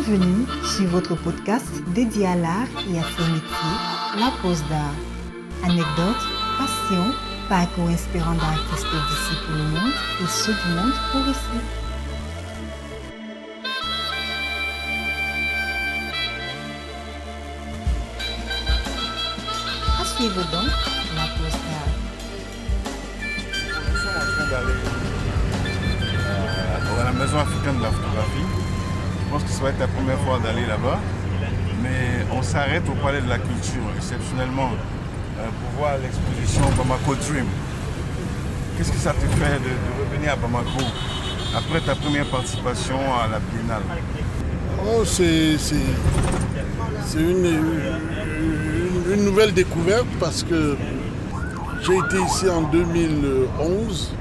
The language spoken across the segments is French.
Bienvenue sur votre podcast dédié à l'art et à ses métiers, La Pause d'Art. Anecdotes, passion, parcours inspirant d'artistes d'ici pour le monde et ceux du monde pour ici. À suivre donc La Pause d'Art. Nous sommes en train d'aller à la Maison africaine de la photographie. Je pense que ça va être la première fois d'aller là-bas. Mais on s'arrête au Palais de la Culture, exceptionnellement, pour voir l'exposition Bamako Dream. Qu'est-ce que ça te fait de revenir à Bamako après ta première participation à la Biennale? Oh, c'est une nouvelle découverte parce que j'ai été ici en 2011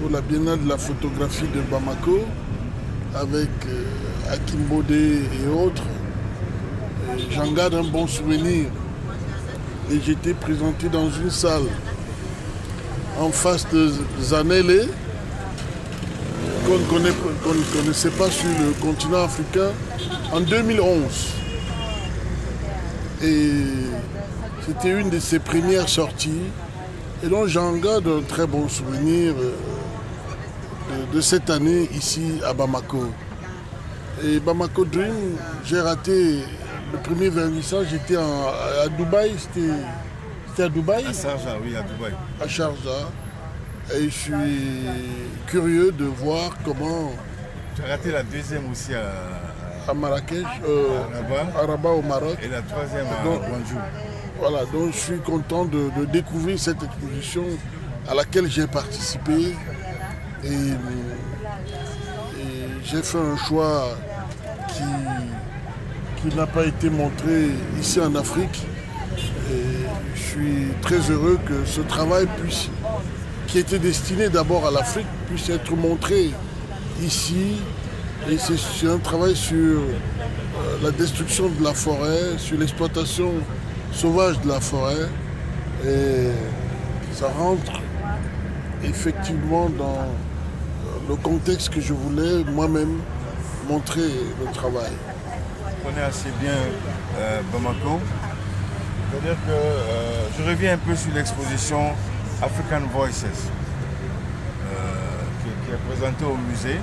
pour la Biennale de la photographie de Bamako avec Hakim Bodé et autres. J'en garde un bon souvenir. Et j'ai été présenté dans une salle en face de Zanele, qu'on ne connaissait pas sur le continent africain, en 2011. Et c'était une de ses premières sorties. Et donc j'en garde un très bon souvenir de cette année ici à Bamako. Et Bamako Dream, j'ai raté le premier vernissage, j'étais à Dubaï, c'était à Dubaï? À Sharjah, oui, à Dubaï. À Sharjah. Et je suis curieux de voir comment... Tu as raté la deuxième aussi à Marrakech, à Rabat au Maroc. Et la troisième à Gwangju. Voilà, donc je suis content de découvrir cette exposition à laquelle j'ai participé. Et j'ai fait un choix qui n'a pas été montré ici en Afrique. Et je suis très heureux que ce travail qui était destiné d'abord à l'Afrique, puisse être montré ici. Et c'est un travail sur la destruction de la forêt, sur l'exploitation sauvage de la forêt. Et ça rentre effectivement dans le contexte que je voulais moi-même montrer le travail. Je connais assez bien Bamako. C'est-à-dire que je reviens un peu sur l'exposition African Voices qui est présentée au musée.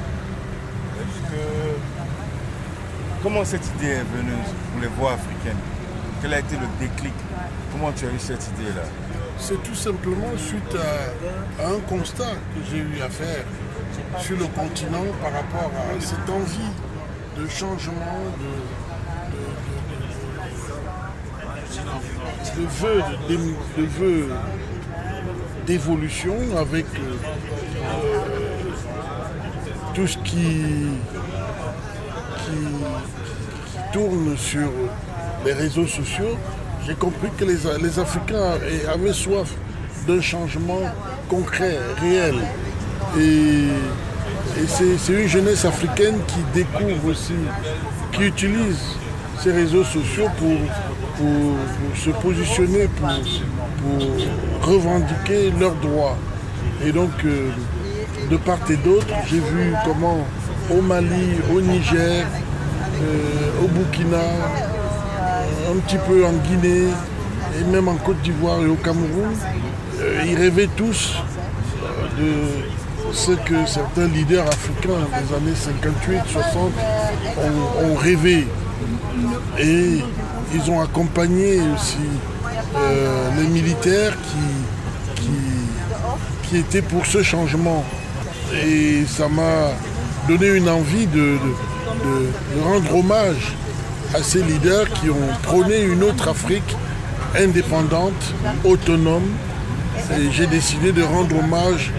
Comment cette idée est venue pour les voix africaines? Quel a été le déclic? Comment tu as eu cette idée-là? C'est tout simplement suite à un constat que j'ai eu à faire sur le continent par rapport à cette envie de changement, de vœux d'évolution avec tout ce qui tourne sur les réseaux sociaux. J'ai compris que les Africains avaient soif d'un changement concret, réel. Et c'est une jeunesse africaine qui découvre aussi, qui utilise ces réseaux sociaux pour se positionner, pour revendiquer leurs droits. Et donc, de part et d'autre, j'ai vu comment au Mali, au Niger, au Burkina, un petit peu en Guinée, et même en Côte d'Ivoire et au Cameroun, ils rêvaient tous de ce que certains leaders africains des années 58-60 ont rêvé. Et ils ont accompagné aussi les militaires qui étaient pour ce changement. Et ça m'a donné une envie de rendre hommage à ces leaders qui ont prôné une autre Afrique indépendante, autonome. Et j'ai décidé de rendre hommage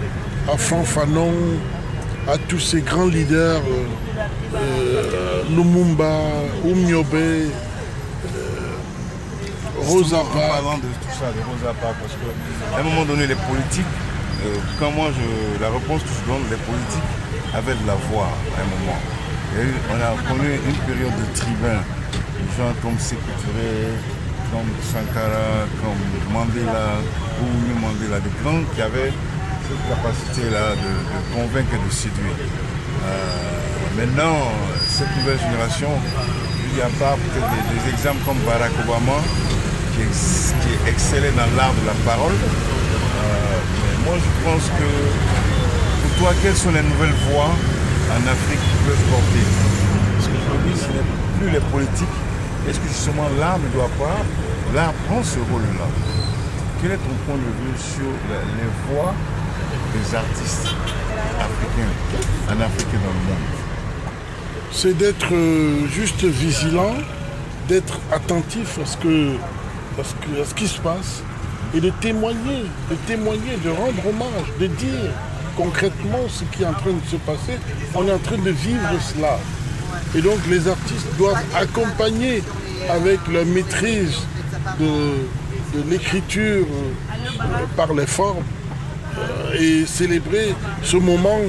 à Franck Fanon, à tous ces grands leaders, Lumumba, Oumniobé, Rosa Parks. Parlant de tout ça, de Rosa Parks, parce qu'à un moment donné, les politiques, quand moi la réponse que je donne, les politiques avaient de la voix à un moment. On a connu une période de tribun, des gens comme Sékou Touré, comme Sankara, comme Mandela, ou Mandela, des grands qui avaient cette capacité-là de convaincre et de séduire. Maintenant, cette nouvelle génération, je dis à part peut-être des exemples comme Barack Obama, qui excellait dans l'art de la parole. Mais moi, je pense que, pour toi, quelles sont les nouvelles voies en Afrique qui peuvent porter? Ce que je me dis, ce n'est plus les politiques. Est-ce que justement l'art ne doit pas, l'art prend ce rôle-là? Quel est ton point de vue sur les voix des artistes africains en Afrique et dans le monde? C'est d'être juste vigilant, d'être attentif à ce qui se passe et de témoigner, de rendre hommage, de dire concrètement ce qui est en train de se passer. On est en train de vivre cela. Et donc les artistes doivent accompagner avec la maîtrise de l'écriture par les formes et célébrer ce moment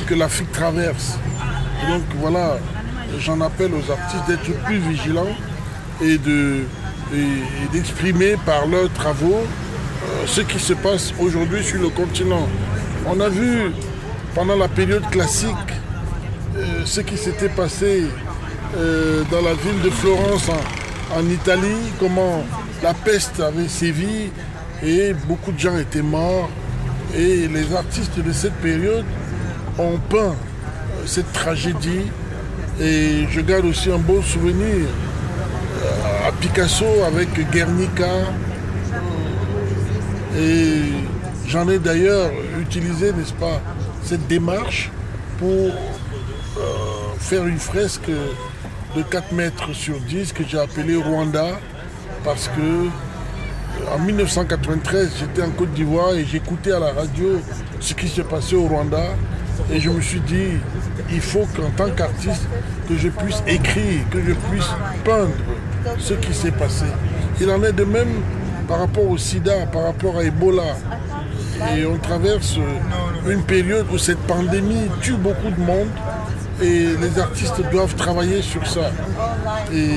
que l'Afrique traverse. Et donc voilà, j'en appelle aux artistes d'être plus vigilants et d'exprimer par leurs travaux ce qui se passe aujourd'hui sur le continent. On a vu pendant la période classique ce qui s'était passé dans la ville de Florence en Italie, comment la peste avait sévi et beaucoup de gens étaient morts. Et les artistes de cette période ont peint cette tragédie. Et je garde aussi un bon souvenir à Picasso avec Guernica. Et j'en ai d'ailleurs utilisé, n'est-ce pas, cette démarche pour faire une fresque de 4 mètres sur 10 que j'ai appelée Rwanda, parce que en 1993, j'étais en Côte d'Ivoire et j'écoutais à la radio ce qui se passait au Rwanda. Et je me suis dit, il faut qu'en tant qu'artiste, que je puisse écrire, que je puisse peindre ce qui s'est passé. Il en est de même par rapport au sida, par rapport à Ebola. Et on traverse une période où cette pandémie tue beaucoup de monde et les artistes doivent travailler sur ça. Et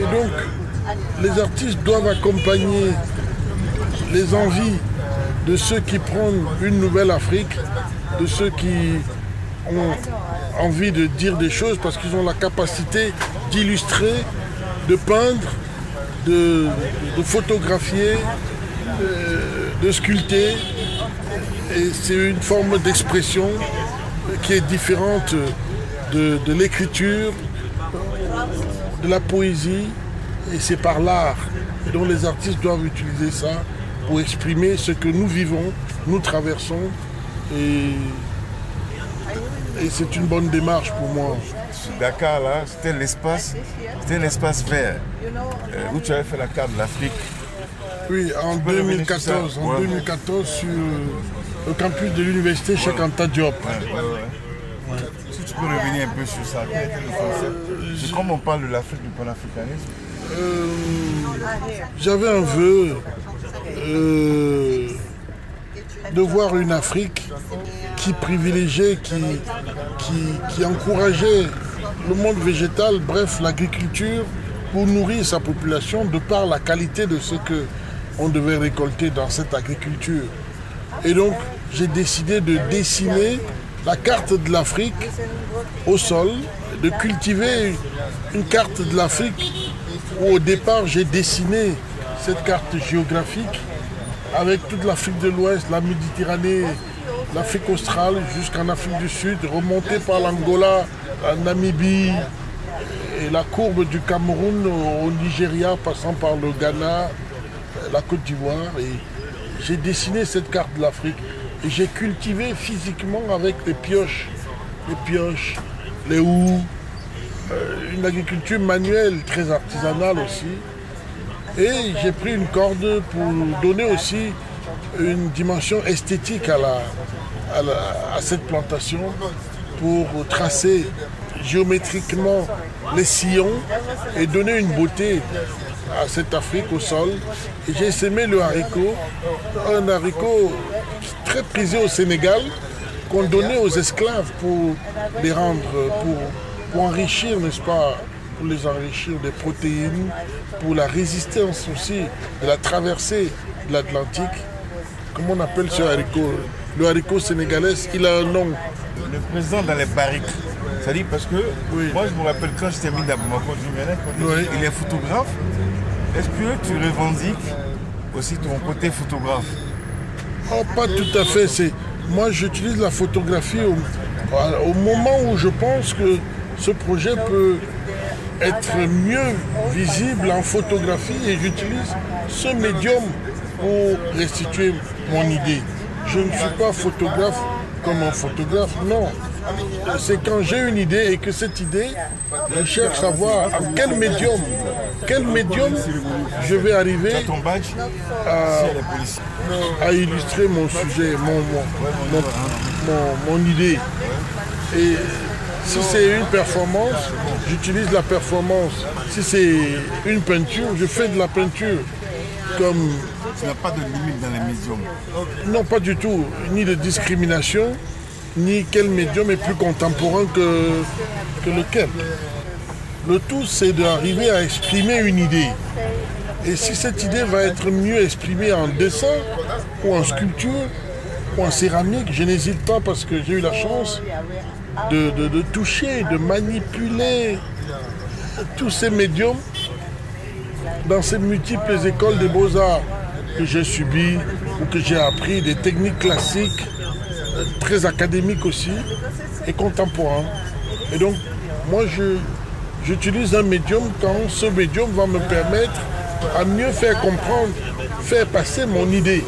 donc, les artistes doivent accompagner les envies de ceux qui prennent une nouvelle Afrique, de ceux qui ont envie de dire des choses parce qu'ils ont la capacité d'illustrer, de peindre, de photographier, de sculpter. Et c'est une forme d'expression qui est différente de l'écriture, de la poésie, et c'est par l'art. Et donc les artistes doivent utiliser ça pour exprimer ce que nous vivons, nous traversons. Et c'est une bonne démarche pour moi. Dakar, là, c'était un espace vert où tu avais fait la carte de l'Afrique. Oui, en 2014, sur le campus de l'université Cheikh Anta Diop. Ouais. Si tu peux revenir un peu sur ça, quel était le concept? C'est comme on parle de l'Afrique, du panafricanisme. J'avais un vœu de voir une Afrique qui privilégiait, qui encourageait le monde végétal, bref, l'agriculture, pour nourrir sa population de par la qualité de ce qu'on devait récolter dans cette agriculture. Et donc, j'ai décidé de dessiner la carte de l'Afrique au sol, de cultiver une carte de l'Afrique où au départ j'ai dessiné cette carte géographique avec toute l'Afrique de l'Ouest, la Méditerranée, l'Afrique australe jusqu'en Afrique du Sud, remontée par l'Angola, la Namibie et la courbe du Cameroun au Nigeria, passant par le Ghana, la Côte d'Ivoire. Et j'ai dessiné cette carte de l'Afrique et j'ai cultivé physiquement avec les pioches, les houes, une agriculture manuelle très artisanale aussi. Et j'ai pris une corde pour donner aussi une dimension esthétique à cette plantation, pour tracer géométriquement les sillons et donner une beauté à cette Afrique au sol. Et j'ai sémé le haricot, un haricot très prisé au Sénégal, qu'on donnait aux esclaves pour les rendre, pour enrichir, n'est-ce pas, pour les enrichir des protéines, pour la résistance aussi de la traversée de l'Atlantique. Comment on appelle ce haricot? Le haricot sénégalais, il a un nom. Le président dans les barriques. C'est-à-dire parce que moi je me rappelle quand je termine à Bamako, il est photographe. Est-ce que tu revendiques aussi ton côté photographe? Oh, pas tout à fait. Moi j'utilise la photographie au moment où je pense que ce projet peut être mieux visible en photographie et j'utilise ce médium pour restituer mon idée. Je ne suis pas photographe comme un photographe, non. C'est quand j'ai une idée et que cette idée, je cherche à voir à quel médium je vais arriver à illustrer mon sujet, mon idée. Et si c'est une performance, j'utilise la performance. Si c'est une peinture, je fais de la peinture. Comme... Tu n'as pas de limite dans les médiums? Non, pas du tout. Ni de discrimination, ni quel médium est plus contemporain que lequel. Le tout, c'est d'arriver à exprimer une idée. Et si cette idée va être mieux exprimée en dessin, ou en sculpture, ou en céramique, je n'hésite pas parce que j'ai eu la chance de toucher, de manipuler tous ces médiums dans ces multiples écoles des beaux-arts que j'ai subies ou que j'ai appris, des techniques classiques, très académiques aussi, et contemporains. Et donc, moi, j'utilise un médium quand ce médium va me permettre à mieux faire comprendre, faire passer mon idée.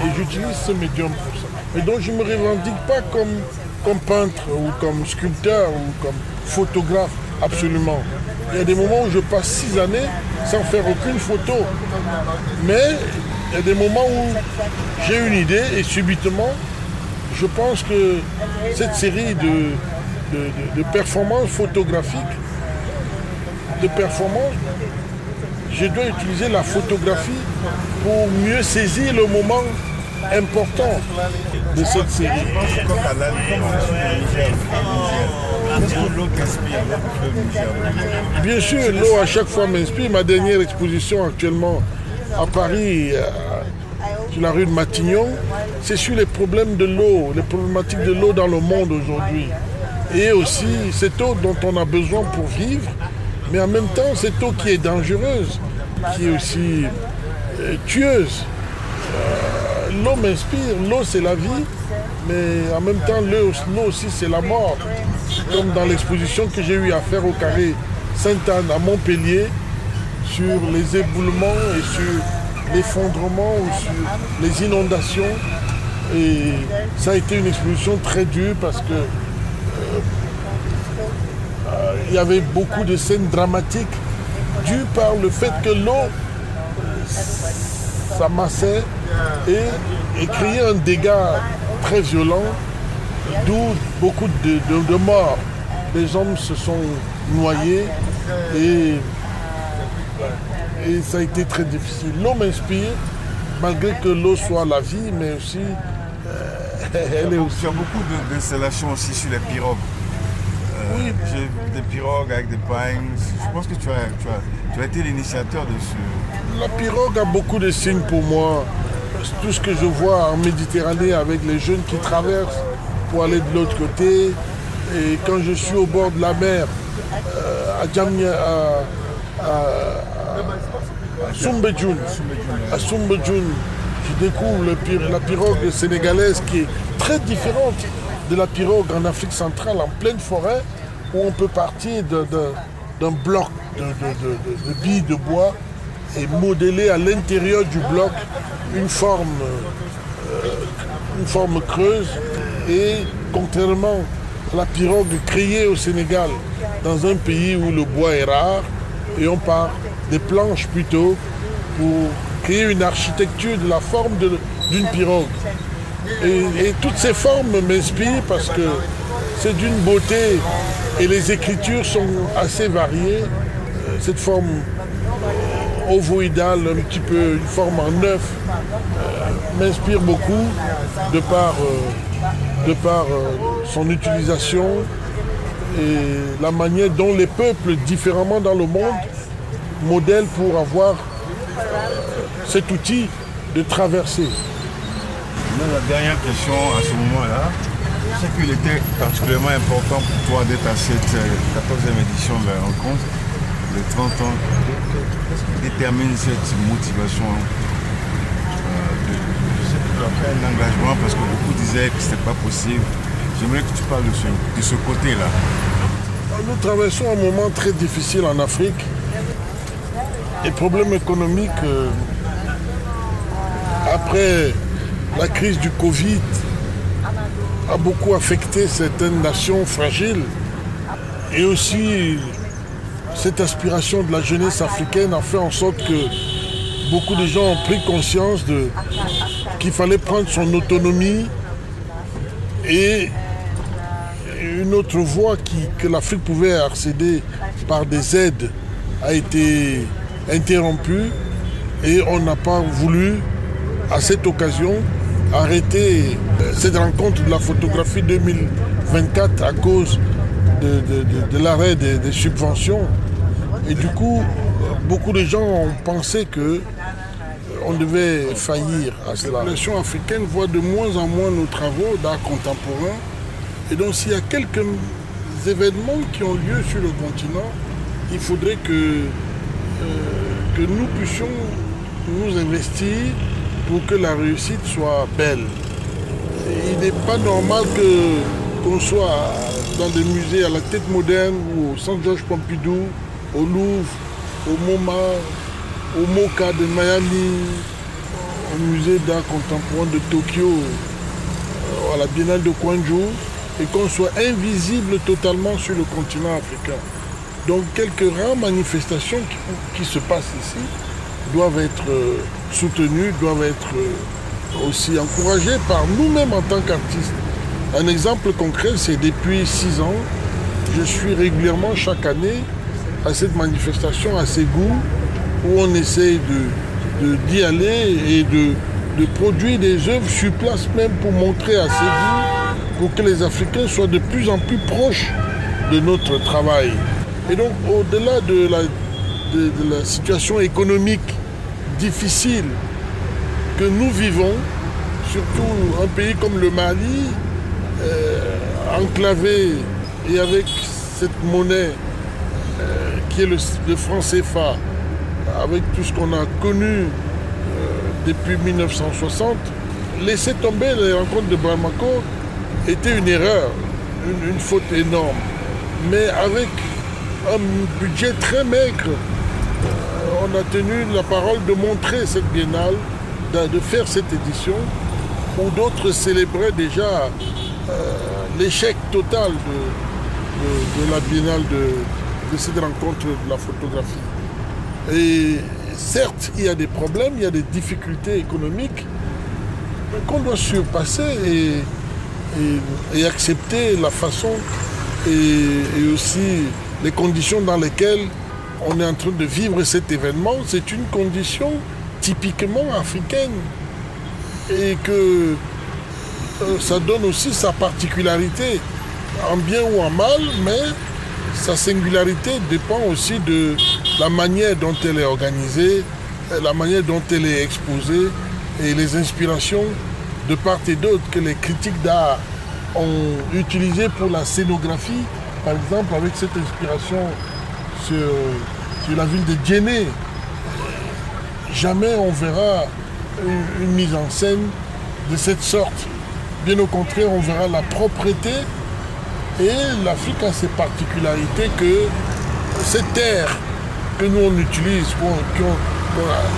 Et j'utilise ce médium pour ça. Et donc, je ne me revendique pas comme peintre ou comme sculpteur ou comme photographe, absolument. Il y a des moments où je passe 6 années sans faire aucune photo. Mais il y a des moments où j'ai une idée et subitement, je pense que cette série de performances photographiques, je dois utiliser la photographie pour mieux saisir le moment important de cette série. Bien sûr, l'eau à chaque fois m'inspire. Ma dernière exposition actuellement à Paris, sur la rue de Matignon, c'est sur les problèmes de l'eau, les problématiques de l'eau dans le monde aujourd'hui. Et aussi cette eau dont on a besoin pour vivre, mais en même temps cette eau qui est dangereuse, qui est aussi tueuse. L'eau m'inspire, l'eau c'est la vie, mais en même temps l'eau aussi c'est la mort. Comme dans l'exposition que j'ai eu à faire au Carré Sainte-Anne à Montpellier, sur les éboulements et sur l'effondrement ou sur les inondations. Et ça a été une exposition très dure parce que il y avait beaucoup de scènes dramatiques dues par le fait que l'eau s'amassait et créait un dégât très violent, d'où beaucoup de morts. Les hommes se sont noyés et ça a été très difficile. L'eau m'inspire, malgré que l'eau soit la vie, mais aussi elle est aussi... Il y a beaucoup d'installations aussi sur les pirogues. Oui. J'ai des pirogues avec des pines. Je pense que tu as été l'initiateur de ce... La pirogue a beaucoup de signes pour moi. Tout ce que je vois en Méditerranée avec les jeunes qui traversent pour aller de l'autre côté. Et quand je suis au bord de la mer, à Djamnia, à Soumbédioune, je découvre la pirogue sénégalaise qui est très différente de la pirogue en Afrique centrale, en pleine forêt, où on peut partir d'un bloc de billes de bois et modeler à l'intérieur du bloc une forme creuse. Et contrairement à la pirogue créée au Sénégal, dans un pays où le bois est rare, et on part des planches plutôt pour créer une architecture de la forme d'une pirogue. Et toutes ces formes m'inspirent parce que c'est d'une beauté et les écritures sont assez variées. Cette forme ovoïdale, un petit peu une forme en œuf, m'inspire beaucoup de par son utilisation et la manière dont les peuples différemment dans le monde modèlent pour avoir cet outil de traverser. La dernière question à ce moment-là, Je sais qu'il était particulièrement important pour toi d'être à cette 14e édition de la rencontre. Les 30 ans, qu'est-ce qui détermine cette motivation je sais que tu as fait un engagement parce que beaucoup disaient que ce n'était pas possible. J'aimerais que tu parles de ce côté-là. Nous traversons un moment très difficile en Afrique. Les problèmes économiques, après la crise du Covid, a beaucoup affecté certaines nations fragiles. Et aussi, cette aspiration de la jeunesse africaine a fait en sorte que beaucoup de gens ont pris conscience qu'il fallait prendre son autonomie. Et une autre voie que l'Afrique pouvait accéder par des aides a été interrompue. Et on n'a pas voulu, à cette occasion, arrêter cette rencontre de la photographie 2024 à cause de l'arrêt des subventions. Et du coup, beaucoup de gens ont pensé qu'on devait faillir à cela. La nation africaine voit de moins en moins nos travaux d'art contemporain. Et donc s'il y a quelques événements qui ont lieu sur le continent, il faudrait que nous puissions nous investir pour que la réussite soit belle. Et il n'est pas normal qu'on soit dans des musées à la Tête Moderne ou au Centre Georges Pompidou, au Louvre, au MoMA, au MoCA de Miami, au musée d'art contemporain de Tokyo, à la Biennale de Gwangju, et qu'on soit invisible totalement sur le continent africain. Donc quelques rares manifestations qui se passent ici doivent être soutenues, doivent être aussi encouragées par nous-mêmes en tant qu'artistes. Un exemple concret, c'est depuis 6 ans, je suis régulièrement chaque année à cette manifestation à Ségou, où on essaye d'y aller et de produire des œuvres sur place même pour montrer à Ségou, pour que les Africains soient de plus en plus proches de notre travail. Et donc au-delà de la situation économique difficile que nous vivons, surtout un pays comme le Mali, enclavé et avec cette monnaie qui est le franc CFA, avec tout ce qu'on a connu depuis 1960, laisser tomber les rencontres de Bamako était une erreur, une faute énorme. Mais avec un budget très maigre, on a tenu la parole de montrer cette biennale, de faire cette édition, où d'autres célébraient déjà l'échec total de la biennale de cette rencontre de la photographie. Et certes, il y a des problèmes, il y a des difficultés économiques qu'on doit surpasser et accepter la façon et aussi les conditions dans lesquelles on est en train de vivre cet événement. C'est une condition typiquement africaine et que ça donne aussi sa particularité, en bien ou en mal, mais sa singularité dépend aussi de la manière dont elle est organisée, la manière dont elle est exposée et les inspirations de part et d'autre que les critiques d'art ont utilisées pour la scénographie, par exemple avec cette inspiration sur la ville de Djenné. Jamais on verra une mise en scène de cette sorte. Bien au contraire, on verra la propreté et l'Afrique a ses particularités que cette terre que nous on utilise,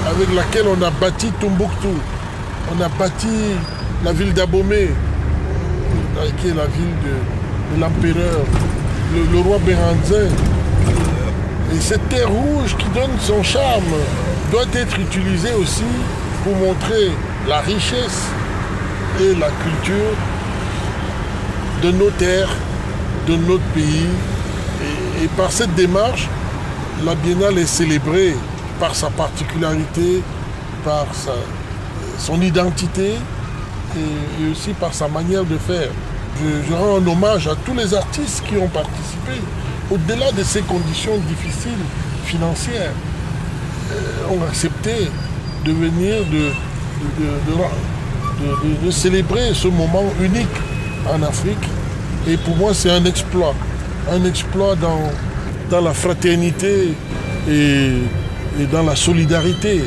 avec laquelle on a bâti Tombouctou, on a bâti la ville d'Abomey, qui est la ville de l'empereur, le roi Béranzin. Et cette terre rouge qui donne son charme doit être utilisée aussi pour montrer la richesse et la culture de nos terres, de notre pays. Et par cette démarche, la Biennale est célébrée par sa particularité, par son identité et aussi par sa manière de faire. Je rends un hommage à tous les artistes qui ont participé. Au-delà de ces conditions difficiles financières, ont accepté de venir, de célébrer ce moment unique en Afrique. Et pour moi, c'est un exploit dans la fraternité et dans la solidarité,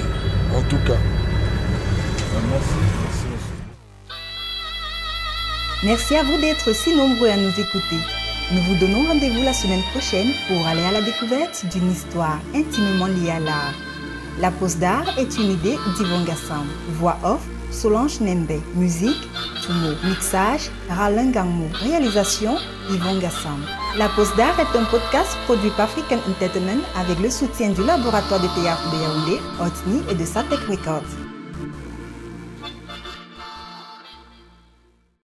en tout cas. Merci à vous d'être si nombreux à nous écouter. Nous vous donnons rendez-vous la semaine prochaine pour aller à la découverte d'une histoire intimement liée à l'art. La pause d'art est une idée d'Yvon Gassam. Voix off, Solange Nembe. Musique, Tumo. Mixage, Ralin Gangmo. Réalisation, Yvon Gassam. La pause d'art est un podcast produit par African Entertainment avec le soutien du laboratoire de théâtre de Yaoundé, Otni et de Satek Records.